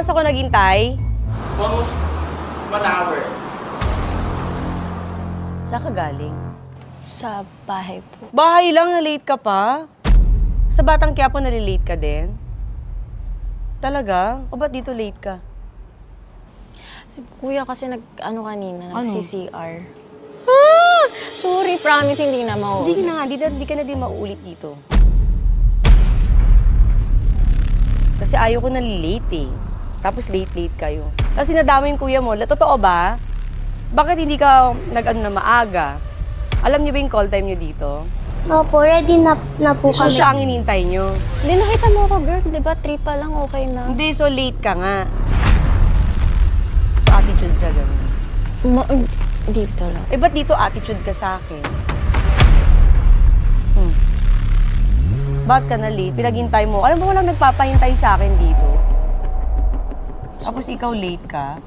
Ako naghintay? Almost 1 hour. Saan ka galing? Sa bahay po. Bahay lang, na-late ka pa? Sa Batang Quiapo, nalilate ka din? Talaga? O ba't dito late ka? Si kuya kasi kanina, Ano? nag-CCR. Sorry, promise, hindi na mauulit. Hindi ka na din mauulit dito. Kasi ayaw ko nalilate eh. Tapos late kayo. Kasi nadama yung kuya mo. Totoo ba? Bakit hindi ka nag-ano na maaga? Alam niyo ba yung call time niyo dito? Opo, ready na po So kami. siya ang inintay niyo. Hindi, nakita mo ako, girl. Di ba, 3 pa lang, okay na. Hindi, so late ka nga. So attitude siya ganun. Dito lang. Eh, ba't dito attitude ka sa akin? Ba't ka na late? Pinaghintay mo. Alam mo, walang nagpapahintay sa akin dito. Tapos ikaw late ka.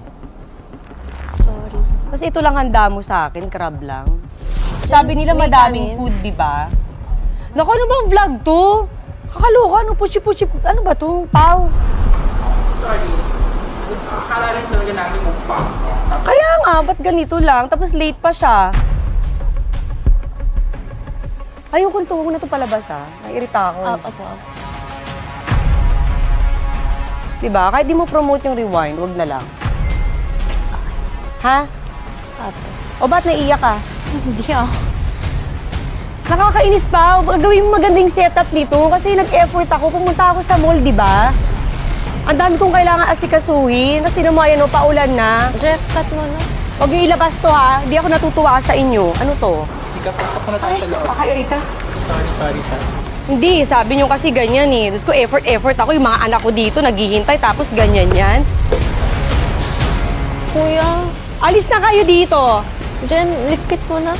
Sorry. Kasi ito lang handa mo sa akin, crab lang. Sabi nila may madaming kanin. food, di ba? Naku, ano bang vlog to? Kakaloka, ano, puchi-puchi, ano ba to? Pau. Sorry. Akala rin talaga namin mukbang. Kaya nga, ba't ganito lang? Tapos late pa siya. Ayokong tungo na ito palabas, ha? Nairita ako. Opo. Diba? Kahit di mo promote yung rewind, wag na lang. Ha? Opo. O ba't naiiyak ka? Hindi ako. Nakakainis pa. Gawin mo magandang setup nito kasi nag-effort ako. Pumunta ako sa mall, di ba? Ang dami kong kailangan asikasuhin. Kasi naman, yan o, paulan na. Jeff, cut mo na. Huwag niyo ilabas to, ha? Di ako natutuwa sa inyo. Ano to? Pasok ko na tayo sa loob. Kakairita. Sorry. Hindi, sabi niyo kasi ganyan eh. Tapos ko effort ako. Yung mga anak ko dito, naghihintay. Tapos ganyan yan. Kuya, Alis na kayo dito. Jen, likpit mo na.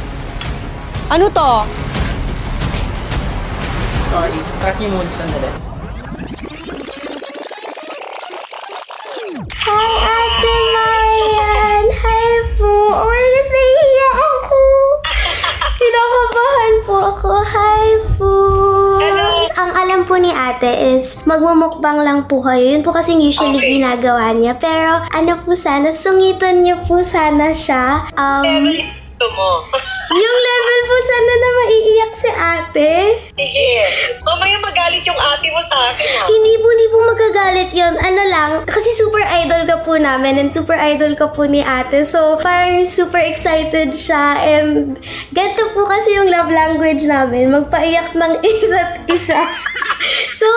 Ano to? Sorry. Track niyo muna sandali. Hi, Ate Marian! Hi po! Oh my gosh, nahihiya ako! Kinakabahan po ako. Hi po! Hello! Ang alam po ni ate is magmumukbang lang po kayo. Yun po kasing usually ginagawa niya. Pero ano po sana, sungitan niyo po sana siya. Yung level po sana na maiiyak si ate. Sige. Mamaya magalit yung ate mo sa akin, ha? Hindi po magagalit yon. Ano lang, kasi super idol ka po namin and super idol ka po ni ate. So, parang super excited siya and ganito po kasi yung love language namin, magpaiyak ng isa't isa. So,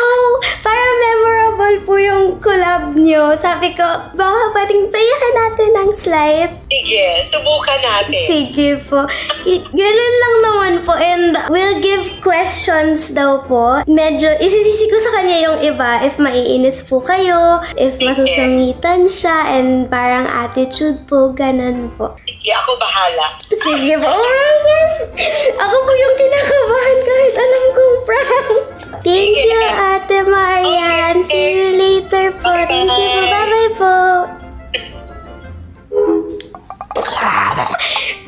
parang memorable po yung collab nyo. Sabi ko, baka pwedeng paiyakan natin ng slight. Sige, subukan natin. Sige po. Ganun lang naman po. And we'll give questions daw po. Medyo isisisi ko sa kanya yung iba. If maiinis po kayo, if masusungitan siya, and parang attitude po, ganun po. Sige, ako bahala. Sige po. Oh my gosh! Ako po yung kinakabahan kahit alam kong prank. Thank you, Ate Marian. Okay. See you later po. Thank you po. Bye-bye po.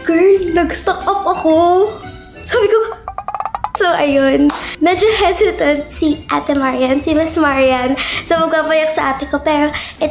Girl, nag-stock up ako. Sabi ko, so ayun, medyo hesitant si Ate Marian, si Miss Marian, sa magpapayak sa ate ko. Pero ito